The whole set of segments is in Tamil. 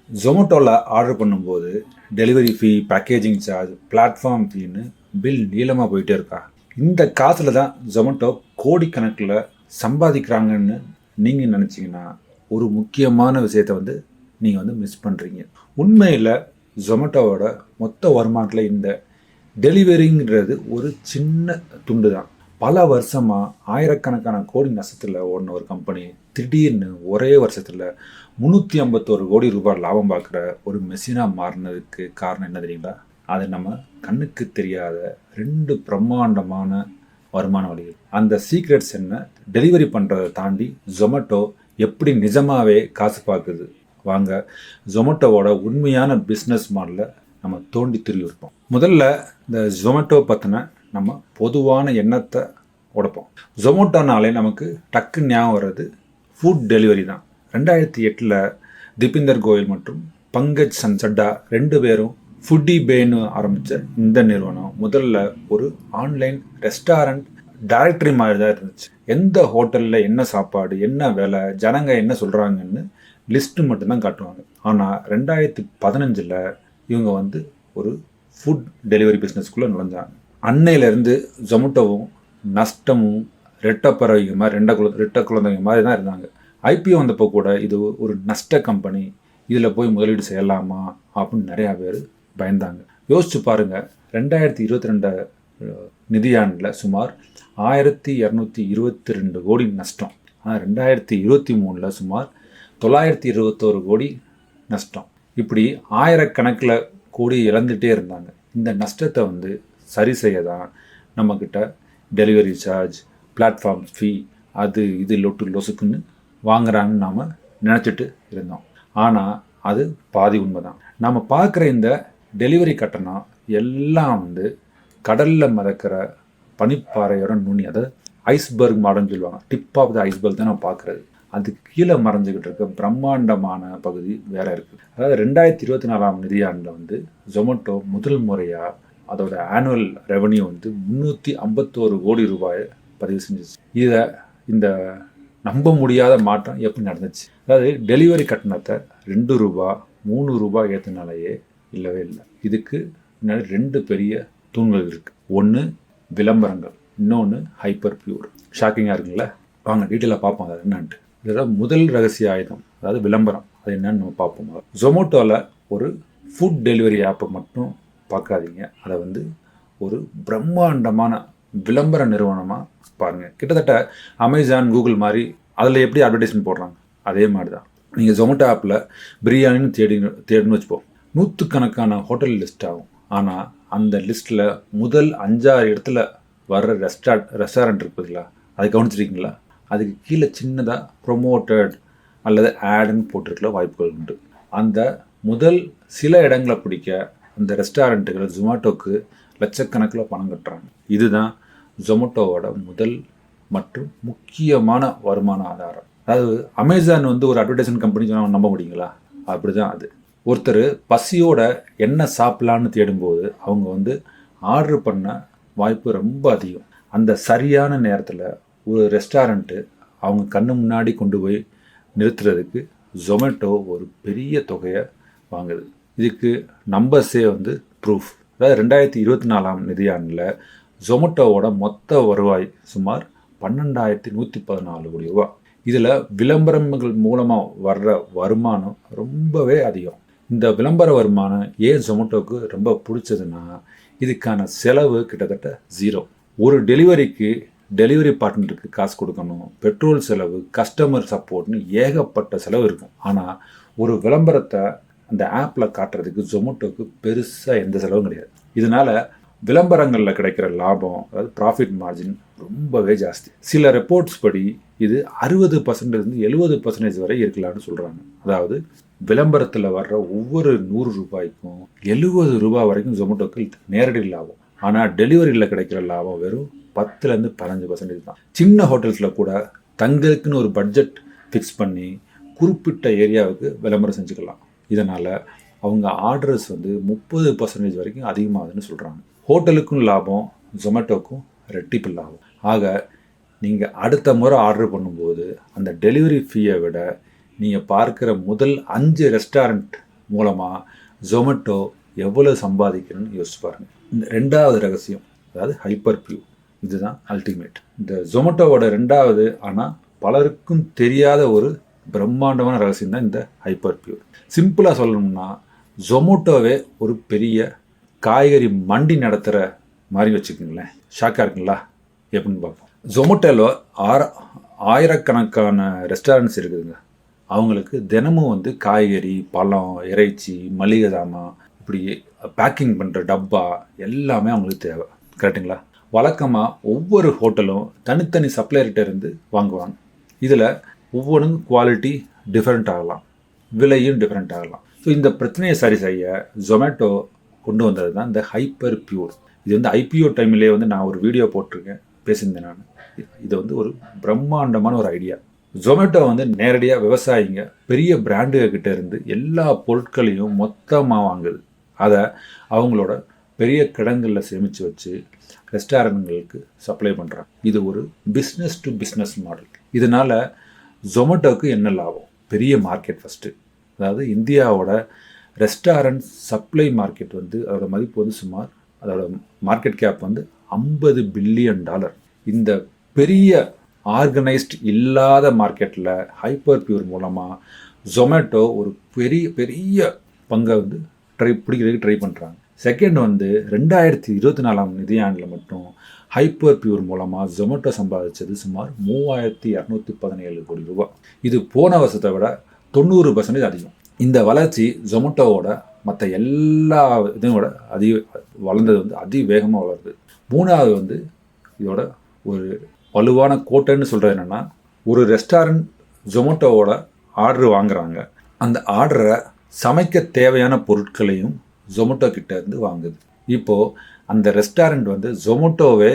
ஜொமேட்டோவில் ஆர்டர் பண்ணும்போது டெலிவரி ஃபீ, பேக்கேஜிங் சார்ஜ், பிளாட்ஃபார்ம் ஃபீன்னு பில் நீளமாக போயிட்டே இருக்கா. இந்த காசில் தான் ஜொமேட்டோ கோடிக்கணக்கில் சம்பாதிக்கிறாங்கன்னு நீங்கள் நினச்சிங்கன்னா ஒரு முக்கியமான விஷயத்தை நீங்கள் மிஸ் பண்ணுறீங்க. உண்மையில் ஜொமேட்டோவோட மொத்த வருமானத்தில் இந்த டெலிவரிங்கிறது ஒரு சின்ன துண்டு தான். பல வருஷமாக ஆயிரக்கணக்கான கோடி நஷ்டத்தில் ஓடின ஒரு கம்பெனி திடீர்னு ஒரே வருஷத்தில் 351 கோடி ரூபாய் லாபம் பார்க்குற ஒரு மெஷினாக மாறினதுக்கு காரணம் என்ன தெரியுங்களா? அது நம்ம கண்ணுக்கு தெரியாத 2 பிரம்மாண்டமான வருமான வழிகள். அந்த சீக்ரெட்ஸ் என்ன, டெலிவரி பண்ணுறதை தாண்டி ஜொமேட்டோ எப்படி நிஜமாகவே காசு பார்க்குது, வாங்க ஜொமேட்டோவோட உண்மையான பிஸ்னஸ் மாடலை நம்ம தோண்டி திருவிருப்போம். முதல்ல இந்த ஜொமேட்டோ பற்றின நம்ம பொதுவான எண்ணத்தை உடைப்போம். ஜொமேட்டோனாலே நமக்கு டக்கு ஞாபகம் வர்றது ஃபுட் டெலிவரி தான். 2008 தீபிந்தர் கோயல் மற்றும் பங்கஜ் சஞ்சட்டா 2 பேரும் ஃபுட்டி பேன்னு ஆரம்பித்த இந்த நிறுவனம் முதல்ல ஒரு ஆன்லைன் ரெஸ்டாரண்ட் டைரக்டரி மாதிரி தான் இருந்துச்சு. எந்த ஹோட்டலில் என்ன சாப்பாடு, என்ன விலை, ஜனங்க என்ன சொல்கிறாங்கன்னு லிஸ்ட்டு மட்டும்தான் காட்டுவாங்க. ஆனால் 2015 இவங்க ஒரு ஃபுட் டெலிவரி பிஸ்னஸ்க்குள்ளே நுழைஞ்சாங்க. அன்னையிலேருந்து ஜொமேட்டோவும் நஷ்டமும் ரெட்டப்பறவைங்க மாதிரி ரெட்ட குழந்தைங்க மாதிரி தான் இருந்தாங்க. ஐபிஓ வந்தப்போ கூட இது ஒரு நஷ்ட கம்பெனி, இதில் போய் முதலீடு செய்யலாமா அப்படின்னு நிறையா பேர் பயந்தாங்க. யோசிச்சு பாருங்கள், 2022 நிதியாண்டில் சுமார் 1222 கோடி நஷ்டம். ஆனால் 2023 சுமார் 921 கோடி நஷ்டம். இப்படி ஆயிரக்கணக்கில் கோடி இழந்துகிட்டே இருந்தாங்க. இந்த நஷ்டத்தை சரி செய்ய தான் நம்மக்கிட்ட டெலிவரி சார்ஜ், பிளாட்ஃபார்ம் ஃபீ, அது இது லொசுக்குன்னு வாங்குறாங்கன்னு நாம் நினச்சிட்டு இருந்தோம். ஆனால் அது பாதி உண்மை தான். நாம் பார்க்குற இந்த டெலிவரி கட்டணம் எல்லாம் கடலில் மிதக்கிற பனிப்பாறையோட நுனி, அதாவது ஐஸ்பர்க் மாடல்னு சொல்லுவாங்க. டிப் ஆஃப் த ஐஸ்பர்க் தான் நான் பார்க்குறது. அதுக்கு கீழே மறைஞ்சிக்கிட்டு இருக்க பிரம்மாண்டமான பகுதி வேற இருக்குது. அதாவது 2024 நிதியாண்டில் ஜொமேட்டோ முதல் முறையாக அதோட ஆனுவல் ரெவன்யூ 351 கோடி ரூபாயை பதிவு செஞ்சிச்சு. இந்த நம்ப முடியாத மாற்றம் எப்படி நடந்துச்சு? அதாவது டெலிவரி கட்டணத்தை 2 ரூபா 3 ரூபாய் ஏற்றினாலேயே இல்லவே இல்லை. இதுக்கு முன்னாடி 2 பெரிய தூண்கள் இருக்குது. ஒன்று விளம்பரங்கள், இன்னொன்று ஹைப்பர் பியூர். ஷாக்கிங்காக இருக்குங்களா? வாங்க டீட்டெயிலாக பார்ப்போம் அது என்னன்ட்டு. இதோட முதல் ரகசிய ஆயுதம், அதாவது விளம்பரம், அது என்னன்னு நம்ம பார்ப்போம். ஜொமேட்டோவில் ஒரு ஃபுட் டெலிவரி ஆப்பை மட்டும் பார்க்காதீங்க, அதை ஒரு பிரம்மாண்டமான விளம்பர நிறுவனமாக பாருங்கள். கிட்டத்தட்ட அமேசான், கூகுள் மாதிரி அதில் எப்படி அட்வர்டைஸ்மெண்ட் போடுறாங்க அதே மாதிரி தான். நீங்கள் ஜொமேட்டோ ஆப்பில் பிரியாணின்னு தேடின்னு வச்சுப்போம், 100கணக்கான ஹோட்டல் லிஸ்ட் ஆகும். ஆனால் அந்த லிஸ்ட்டில் முதல் 5-6 இடத்துல வர்ற ரெஸ்டாரண்ட் இருக்குதுங்களா, அதை கவனிச்சிருக்கீங்களா? அதுக்கு கீழே சின்னதாக ப்ரொமோட்டட் அல்லது ஆடுன்னு போட்டிருக்கல வாய்ப்புகள் உண்டு. அந்த முதல் சில இடங்களை பிடிக்க அந்த ரெஸ்டாரண்ட்டுகள் ஜொமேட்டோக்கு லட்சக்கணக்கில் பணம் கட்டுறாங்க. இதுதான் ஜொமேட்டோவோட முதல் மற்றும் முக்கியமான வருமான ஆதாரம். அதாவது அமேசான் ஒரு அட்வர்டைஸ்மெண்ட் கம்பெனி சொன்னால் நம்ப முடியுங்களா? அப்படி தான் அது. ஒருத்தர் பசியோட என்ன சாப்பிட்லான்னு தேடும்போது அவங்க ஆர்டர் பண்ண வாய்ப்பு ரொம்ப அதிகம். அந்த சரியான நேரத்தில் ஒரு ரெஸ்டாரண்ட்டு அவங்க கண்ணு முன்னாடி கொண்டு போய் நிறுத்துறதுக்கு ஜொமேட்டோ ஒரு பெரிய தொகையை வாங்குது. இதுக்கு நம்பர்ஸே ப்ரூஃப். அதாவது 2024 நிதியாண்டில் ஜொமேட்டோவோட மொத்த வருவாய் சுமார் 12,114 கோடி ரூபா. இதில் விளம்பரங்கள் மூலமாக வர்ற வருமானம் ரொம்பவே அதிகம். இந்த விளம்பர வருமானம் ஏன் ஜொமேட்டோவுக்கு ரொம்ப பிடிச்சதுன்னா, இதுக்கான செலவு கிட்டத்தட்ட 0. ஒரு டெலிவரிக்கு டெலிவரி பார்ட்னருக்கு காசு கொடுக்கணும், பெட்ரோல் செலவு, கஸ்டமர் சப்போர்ட்னு ஏகப்பட்ட செலவு இருக்கும். ஆனால் ஒரு விளம்பரத்தை அந்த ஆப்பில் காட்டுறதுக்கு ஜொமேட்டோவுக்கு பெருசாக எந்த செலவும் கிடையாது. இதனால் விளம்பரங்களில் கிடைக்கிற லாபம், அதாவது ப்ராஃபிட் மார்ஜின் ரொம்பவே ஜாஸ்தி. சில ரிப்போர்ட்ஸ் படி இது 60% 70% வரை இருக்கலாம்னு சொல்கிறாங்க. அதாவது விளம்பரத்தில் வர்ற ஒவ்வொரு 100 ரூபாய்க்கும் 70 ரூபாய் வரைக்கும் ஜொமேட்டோக்கு நேரடி லாபம். ஆனால் டெலிவரியில் கிடைக்கிற லாபம் வெறும் 10-15% தான். சின்ன ஹோட்டல்ஸில் கூட தங்களுக்குன்னு ஒரு பட்ஜெட் ஃபிக்ஸ் பண்ணி குறிப்பிட்ட ஏரியாவுக்கு விளம்பரம் செஞ்சுக்கலாம். இதனால் அவங்க ஆர்டர்ஸ் 30% வரைக்கும் அதிகமாகுதுன்னு சொல்கிறாங்க. ஹோட்டலுக்கும் லாபம், ஜொமேட்டோக்கும் ரெட்டிப்பு லாபம். ஆக நீங்கள் அடுத்த முறை ஆர்டர் பண்ணும்போது அந்த டெலிவரி ஃபீயை விட நீங்கள் பார்க்குற முதல் 5 ரெஸ்டாரண்ட் மூலமாக ஜொமேட்டோ எவ்வளோ சம்பாதிக்கணும்னு யோசிச்சு பாருங்கள். இந்த ரெண்டாவது ரகசியம், அதாவது ஹைப்பர் பியூர், இதுதான் அல்டிமேட். இந்த ஜொமேட்டோவோட ரெண்டாவது ஆனால் பலருக்கும் தெரியாத ஒரு பிரம்மாண்டமான ரகசியம் தான் இந்த ஹைப்பர் பியூர். சிம்பிளாக சொல்லணும்னா ஜொமேட்டோவே ஒரு பெரிய காய்கறி மண்டி நடத்துகிற மாதிரி வச்சுக்கோங்களேன். ஷாக்காக இருக்குங்களா? எப்படின்னு பார்ப்போம். ஜொமேட்டோவில் ஆயிரக்கணக்கான ரெஸ்டாரண்ட்ஸ் இருக்குதுங்க. அவங்களுக்கு தினமும் வந்து காய்கறி, பழம், இறைச்சி, மளிகை சாமான், இப்படி பேக்கிங் பண்ணுற டப்பா எல்லாமே அவங்களுக்கு தேவை. கரெக்டுங்களா? வழக்கமாக ஒவ்வொரு ஹோட்டலும் தனித்தனி சப்ளையர்கிட்ட இருந்து வாங்குவாங்க. இதில் ஒவ்வொன்றும் குவாலிட்டி டிஃப்ரெண்ட் ஆகலாம், விலையும் டிஃப்ரெண்ட் ஆகலாம். ஸோ இந்த பிரச்சனையை சரி செய்ய ஜொமேட்டோ கொண்டு வந்தது தான் இந்த ஹைப்பர் பியூர். இது வந்து IPO டைம்லேயே வந்து நான் ஒரு வீடியோ போட்டிருக்கேன், பேசியிருந்தேன் நான். இது வந்து ஒரு பிரம்மாண்டமான ஒரு ஐடியா. ஜொமேட்டோ வந்து நேரடியாக விவசாயிங்க பெரிய பிராண்டுகிட்ட இருந்து எல்லா பொருட்களையும் மொத்தமாக வாங்குது. அதை அவங்களோட பெரிய கிடங்களில் சேமித்து வச்சு ரெஸ்டாரண்ட்களுக்கு சப்ளை பண்ணுறாங்க. இது ஒரு பிஸ்னஸ் டு பிஸ்னஸ் மாடல். இதனால் ஜொமேட்டோவுக்கு என்ன லாபம்? பெரிய மார்க்கெட் ஃபஸ்ட்டு. அதாவது இந்தியாவோட ரெஸ்டாரண்ட் சப்ளை மார்க்கெட் வந்து அதோட மதிப்பு வந்து சுமார், அதோட மார்க்கெட் கேப் வந்து $50 பில்லியன். இந்த பெரிய ஆர்கனைஸ்ட் இல்லாத மார்க்கெட்டில் ஹைப்பர் பியூர் மூலமாக ஜொமேட்டோ ஒரு பெரிய பெரிய பங்கை வந்து பிடிக்கிறதுக்கு ட்ரை பண்ணுறாங்க. செகண்ட் வந்து 2024 நிதியாண்டில் மட்டும் ஹைப்பர் பியூர் மூலமாக ஜொமேட்டோ சம்பாதிச்சது சுமார் 3217 கோடி ரூபாய். இது போன வருஷத்தை விட 90% அதிகம். இந்த வளர்ச்சி ஜொமேட்டோவோட மற்ற எல்லா இதையும் விட வளர்ந்தது வந்து அதிவேகமாக வளருது. மூணாவது வந்து இதோட ஒரு வலுவான கோட்டைன்னு சொல்கிறது என்னென்னா, ஒரு ரெஸ்டாரண்ட் ஜொமேட்டோவோட ஆர்டர் வாங்குறாங்க. அந்த ஆர்டரை சமைக்க தேவையான பொருட்களையும் ஜொமேட்டோ கிட்ட இருந்து வாங்குது. இப்போது அந்த ரெஸ்டாரண்ட் வந்து ஜொமேட்டோவே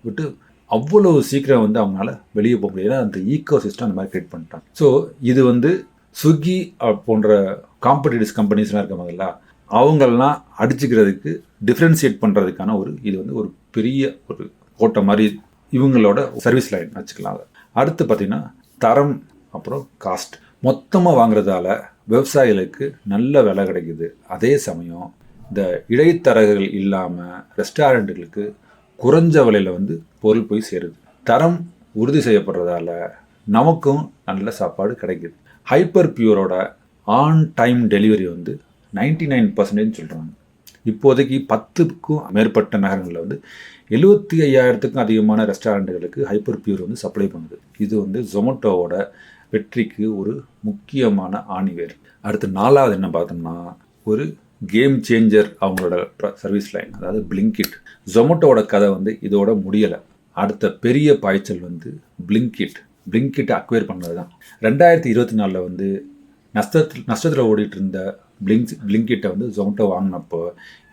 விட்டு அவ்வளோ சீக்கிரம் வந்து அவங்களால வெளியே போக முடியாது. அந்த ஈக்கோ சிஸ்டம் அந்த மாதிரி க்ரியேட் பண்ணிட்டாங்க. ஸோ இது வந்து ஸ்விக்கி போன்ற காம்படிட்டிவ்ஸ் கம்பெனிஸ்லாம் இருக்க மாதிரில அவங்களெலாம் அடிச்சுக்கிறதுக்கு டிஃப்ரென்ஷியேட் பண்ணுறதுக்கான இது வந்து ஒரு பெரிய ஒரு கோட்டை மாதிரி இவங்களோட சர்வீஸ் லைன் வச்சுக்கலாம். அடுத்து பார்த்திங்கன்னா தரம், அப்புறம் காஸ்ட். மொத்தமாக வாங்குறதால விவசாயிகளுக்கு நல்ல விலை கிடைக்குது. அதே சமயம் இந்த இடைத்தரகர்கள் இல்லாமல் ரெஸ்டாரண்ட்டுகளுக்கு குறைஞ்ச விலையில் வந்து பொருள் போய் சேருது. தரம் உறுதி செய்யப்படுறதால நமக்கும் நல்ல சாப்பாடு கிடைக்குது. ஹைப்பர் பியூரோட ஆன் டைம் டெலிவரி வந்து 99% சொல்கிறாங்க. இப்போதைக்கு 10க்கும் மேற்பட்ட நகரங்களில் வந்து 75,000க்கும் அதிகமான ரெஸ்டாரண்ட்டுகளுக்கு ஹைப்பர் பியூர் வந்து சப்ளை பண்ணுது. இது வந்து ஜொமேட்டோவோட வெற்றிக்கு ஒரு முக்கியமான ஆணிவேர். அடுத்து 4வது என்ன பார்த்தோம்னா, ஒரு கேம் சேஞ்சர் அவங்களோட சர்வீஸ் லைன், அதாவது பிளிங்கிட். ஜொமேட்டோவோட கதை வந்து இதோட முடியலை. அடுத்த பெரிய பாய்ச்சல் வந்து பிளிங்கிட்டை அக்வயர் பண்ணது தான். 2024 வந்து நஷ்டத்தில் ஓடிட்டு இருந்த பிளிங்கிட்டை வந்து ஜொமேட்டோ வாங்கினப்போ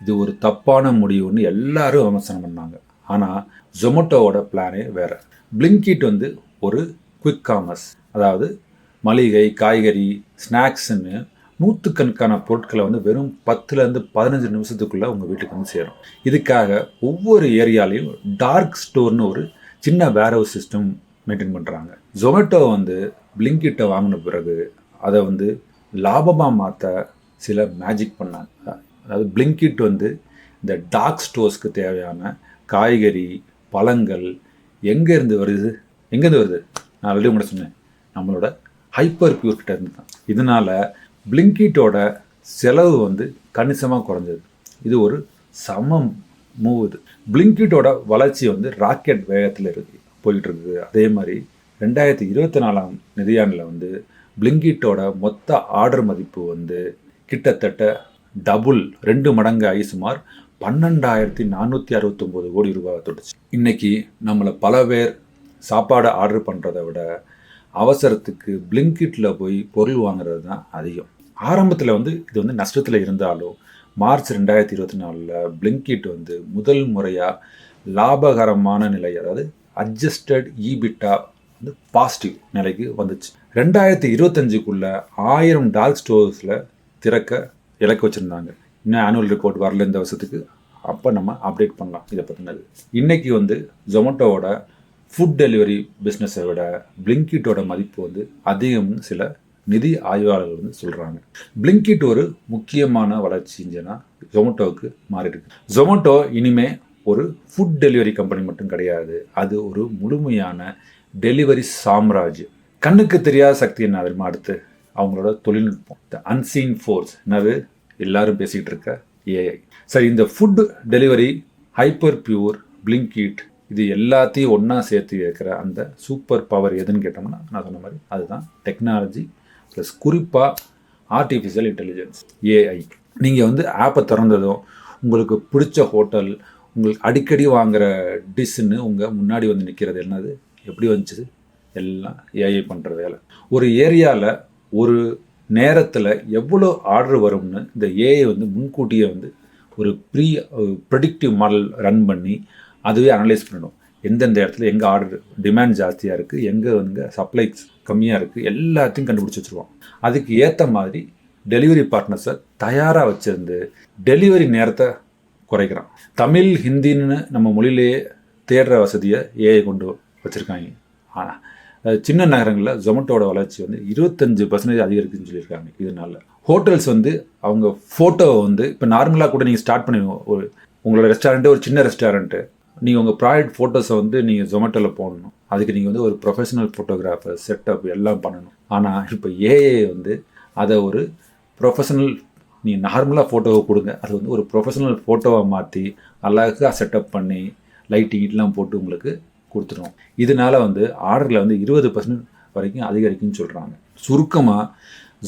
இது ஒரு தப்பான முடிவுன்னு எல்லாரும் விமர்சனம் பண்ணாங்க. ஆனால் ஜொமேட்டோவோட பிளானே வேறு. பிளிங்கிட் வந்து ஒரு குவிக் காமர்ஸ், அதாவது மளிகை, காய்கறி, ஸ்நாக்ஸுன்னு நூற்றுக்கணக்கான பொருட்களை வந்து வெறும் 10லேருந்து 15 நிமிஷத்துக்குள்ளே உங்கள் வீட்டுக்கு வந்து சேரும். இதுக்காக ஒவ்வொரு ஏரியாலையும் டார்க் ஸ்டோர்னு ஒரு சின்ன வேர்ஹவுஸ் சிஸ்டம் மெயின்டைன் பண்ணுறாங்க. ஜொமேட்டோ வந்து பிளிங்கிட்டை வாங்கின பிறகு அதை வந்து லாபமாக மாற்ற சில மேஜிக் பண்ணாங்க. அதாவது பிளிங்கிட் வந்து இந்த டார்க் ஸ்டோர்ஸ்க்கு தேவையான காய்கறி, பழங்கள் எங்கேருந்து வருது? நான் ஆல்ரெடி உங்களை சொன்னேன், நம்மளோட ஹைப்பர் பியூர் கிட்ட இருந்து தான். இதனால் பிளிங்கிட்டோட செலவு வந்து கணிசமாக குறைஞ்சது. இது ஒரு சமம் மூவ். இது பிளிங்கிட்டோட வளர்ச்சி வந்து ராக்கெட் வேகத்தில் போயிட்டு இருக்குது. அதே மாதிரி 2024 நிதியாண்டில் வந்து பிளிங்கிட்டோட மொத்த ஆர்டர் மதிப்பு வந்து கிட்டத்தட்ட டபுள் 2 மடங்காகி சுமார் 12,469 கோடி ரூபாய் தொட்டுச்சு. இன்றைக்கி நம்மளை பல பேர் சாப்பாடு ஆர்டர் பண்ணுறதை விட அவசரத்துக்கு பிளிங்கிட்டில் போய் பொருள் வாங்குறது தான் அதிகம். ஆரம்பத்தில் வந்து இது வந்து நஷ்டத்தில் இருந்தாலும் மார்ச் 2024 பிளிங்கிட் வந்து முதல் முறையாக லாபகரமான நிலை, அதாவது அட்ஜஸ்டட் ஈபிட்டா வந்து பாசிட்டிவ் நிலைக்கு வந்துச்சு. 2025க்குள்ளே 1000 டார்க் ஸ்டோர்ஸில் திறக்க இலக்கு வச்சுருந்தாங்க. இன்னும் ஆனுவல் ரிப்போர்ட் வரல இந்த வருஷத்துக்கு. அப்போ நம்ம அப்டேட் பண்ணலாம் இதை பற்றினது. இன்றைக்கி வந்து ஜொமேட்டோவோட ஃபுட் டெலிவரி பிஸ்னஸை விட பிளிங்கிட்டோட மதிப்பு வந்து அதிகம்னு சில நிதி ஆய்வாளர்கள் வந்து சொல்கிறாங்க. பிளிங்கிட் ஒரு முக்கியமான வளர்ச்சி இன்ஜினாக ஜொமேட்டோவுக்கு மாறி இருக்கு. ஜொமேட்டோ இனிமே ஒரு ஃபுட் டெலிவரி கம்பெனி மட்டும் கிடையாது, அது ஒரு முழுமையான டெலிவரி சாம்ராஜ்யம். கண்ணுக்கு தெரியாத சக்தி என்ன தெரியுமா? அடுத்து அவங்களோட தொழில்நுட்பம், த அன்சீன் ஃபோர்ஸ், என்னது எல்லாரும் பேசிகிட்டு இருக்க ஏஐ. சரி, இந்த food delivery, hyper pure, Blinkit, இது எல்லாத்தையும் ஒன்றா சேர்த்து இருக்கிற அந்த சூப்பர் பவர் எதுன்னு கேட்டோம்னா, நான் சொன்ன மாதிரி அதுதான் டெக்னாலஜி ப்ளஸ் குறிப்பாக ஆர்டிஃபிஷியல் இன்டெலிஜென்ஸ், ஏஐ. நீங்கள் வந்து ஆப்பை திறந்ததும் உங்களுக்கு பிடிச்ச ஹோட்டல், உங்களுக்கு அடிக்கடி வாங்குகிற டிஷ்ஷுன்னு உங்கள் முன்னாடி வந்து நிற்கிறது என்னது, எப்படி வந்துச்சு? எல்லாம் ஏஐ பண்ணுற வேலை. ஒரு ஏரியாவில் ஒரு நேரத்தில் எவ்வளோ ஆர்டர் வரும்னு இந்த ஏஐ வந்து முன்கூட்டியே வந்து ஒரு ப்ரெடிக்டிவ் மாடல் ரன் பண்ணி அதுவே அனலைஸ் பண்ணிடும். எந்தெந்த இடத்துல எங்கே ஆர்டர் டிமாண்ட் ஜாஸ்தியாக இருக்குது, எங்கே வந்து சப்ளை கம்மியாக இருக்குது, எல்லாத்தையும் கண்டுபிடிச்சி வச்சுருவோம். அதுக்கு ஏற்ற மாதிரி டெலிவரி பார்ட்னர்ஸை தயாராக வச்சுருந்து டெலிவரி நேரத்தை குறைக்கிறான். தமிழ், ஹிந்தின்னு நம்ம மொழியிலேயே தேடுற வசதியை ஏஐ கொண்டு வச்சுருக்காங்க. ஆனால் சின்ன நகரங்களில் ஜொமேட்டோட வளர்ச்சி வந்து 25% அதிகரிக்குன்னு சொல்லியிருக்காங்க. இதனால ஹோட்டல்ஸ் வந்து அவங்க ஃபோட்டோவை வந்து இப்போ நார்மலாக கூட நீங்கள் ஸ்டார்ட் பண்ணுவீங்க. ஒரு உங்களோட ரெஸ்டாரண்ட்டு ஒரு சின்ன ரெஸ்டாரண்ட்டு, நீங்கள் உங்கள் ப்ராடக்ட் ஃபோட்டோஸை வந்து நீங்கள் ஜொமேட்டோவில் போடணும். அதுக்கு நீங்கள் வந்து ஒரு ப்ரொஃபஷனல் ஃபோட்டோகிராஃபர் செட்டப் எல்லாம் பண்ணணும். ஆனால் இப்போ ஏஐ வந்து அதை ஒரு ப்ரொஃபஷனல், நீங்கள் நார்மலாக ஃபோட்டோவை கொடுங்க, அது வந்து ஒரு ப்ரொஃபஷனல் ஃபோட்டோவை மாற்றி அழகாக செட்டப் பண்ணி லைட்டிங்லாம் போட்டு உங்களுக்கு கொடுத்துருவோம். இதனால வந்து ஆர்டரில் வந்து 20% வரைக்கும் அதிகரிக்குன்னு சொல்கிறாங்க. சுருக்கமாக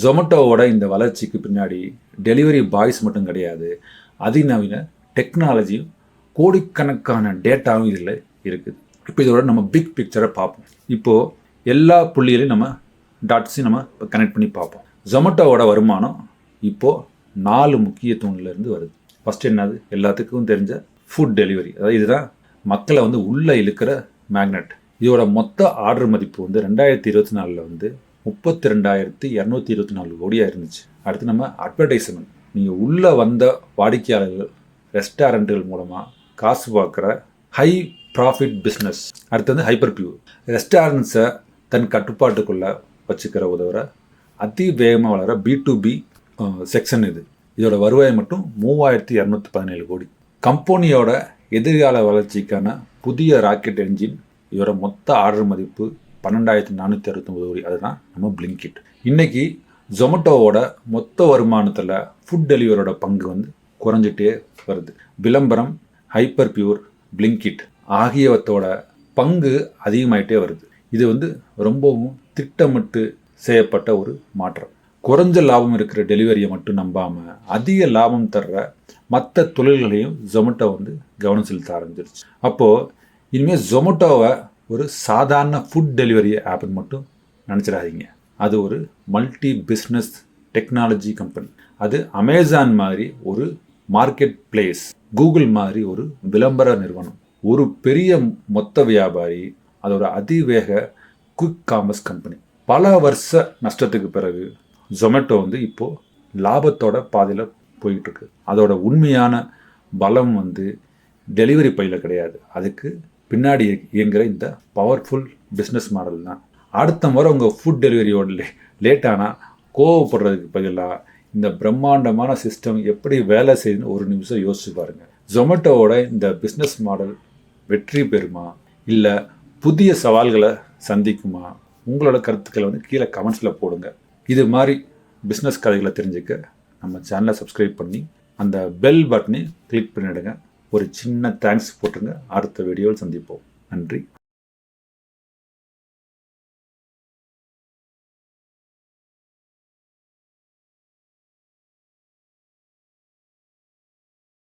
ஜொமேட்டோவோட இந்த வளர்ச்சிக்கு பின்னாடி டெலிவரி பாய்ஸ் மட்டும் கிடையாது, அதிநவீன டெக்னாலஜியும் கோடிக்கணக்கான டேட்டாவும் இதில் இருக்குது. இப்போ இதோட நம்ம பிக் பிக்சரை பார்ப்போம். இப்போது எல்லா புள்ளிகளையும் நம்ம டாட்ஸையும் நம்ம கனெக்ட் பண்ணி பார்ப்போம். ஜொமேட்டோவோட வருமானம் இப்போது 4 முக்கிய தூண்லேருந்து வருது. ஃபஸ்ட்டு என்னது? எல்லாத்துக்கும் தெரிஞ்ச ஃபுட் டெலிவரி. அதாவது இதுதான் மக்களை வந்து உள்ளே இழுக்கிற மேக்னெட். இதோட மொத்த ஆர்டர் மதிப்பு வந்து 2024 வந்து 32,224 கோடியாக இருந்துச்சு. அடுத்து நம்ம அட்வர்டைஸ்மெண்ட், நீங்கள் உள்ளே வந்த வாடிக்கையாளர்கள் ரெஸ்டாரண்ட்டுகள் மூலமாக காசு பார்க்குற ஹை ப்ராஃபிட் பிஸ்னஸ். அடுத்து வந்து ஹைப்பர் பியூர், ரெஸ்டாரண்ட்ஸை தன் கட்டுப்பாட்டுக்குள்ளே வச்சுக்கிற உதவுற அதிவேகமாக வளர B2B செக்ஷன் இது. இதோட வருவாய் மட்டும் 3,217 கோடி. கம்பெனியோட எதிர்கால வளர்ச்சிக்கான புதிய ராக்கெட் என்ஜின். இதோட மொத்த ஆர்டர் மதிப்பு 12,469 கோடி. அதுதான் நம்ம பிளிங்கிட். இன்றைக்கி ஜொமேட்டோவோட மொத்த வருமானத்தில் ஃபுட் டெலிவரியோட பங்கு வந்து குறைஞ்சிட்டே வருது. விளம்பரம், ஹைப்பர் பியூர், பிளிங்கிட் ஆகியவற்றோட பங்கு அதிகமாயிட்டே வருது. இது வந்து ரொம்பவும் திட்டமிட்டு செய்யப்பட்ட ஒரு மாற்றம். குறைஞ்ச லாபம் இருக்கிற டெலிவரியை மட்டும் நம்பாமல் அதிக லாபம் தர்ற மற்ற தொழில்களையும் ஜொமேட்டோ வந்து கவனம் செலுத்த ஆரம்பிச்சிருச்சு. அப்போது இனிமேல் ஜொமேட்டோவை ஒரு சாதாரண ஃபுட் டெலிவரி ஆப்னு மட்டும் நினச்சிடாதீங்க. அது ஒரு மல்டி பிஸ்னஸ் டெக்னாலஜி கம்பெனி. அது அமேசான் மாதிரி ஒரு மார்க்கெட் பிளேஸ், கூகுள் மாதிரி ஒரு விளம்பர நிறுவனம், ஒரு பெரிய மொத்த வியாபாரி, அதோட அதிவேக குயிக் காமர்ஸ் கம்பெனி. பல வருஷ நஷ்டத்துக்கு பிறகு ஜொமேட்டோ வந்து இப்போது லாபத்தோட பாதையில் போயிட்டுருக்கு. அதோட உண்மையான பலம் வந்து டெலிவரி பையில் கிடையாது, அதுக்கு பின்னாடி இயங்குகிற இந்த பவர்ஃபுல் பிஸ்னஸ் மாடல் தான். அடுத்த முறை உங்கள் ஃபுட் டெலிவரியோட லேட்டானால் கோவப்படுறதுக்கு பதிலாக இந்த பிரம்மாண்டமான சிஸ்டம் எப்படி வேலை செய்யுதுன்னு ஒரு நிமிஷம் யோசிச்சு பாருங்கள். ஜொமேட்டோவோட இந்த பிஸ்னஸ் மாடல் வெற்றி பெறுமா இல்லை புதிய சவால்களை சந்திக்குமா? உங்களோட கருத்துக்களை வந்து கீழே கமெண்ட்ஸில் போடுங்க. இது மாதிரி பிஸ்னஸ் கதைகளை தெரிஞ்சுக்க நம்ம சேனலை சப்ஸ்கிரைப் பண்ணி அந்த பெல் பட்டனை கிளிக் பண்ணிவிடுங்க. ஒரு சின்ன தேங்க்ஸ் போட்டுருங்க. அடுத்த வீடியோவில் சந்திப்போம். நன்றி.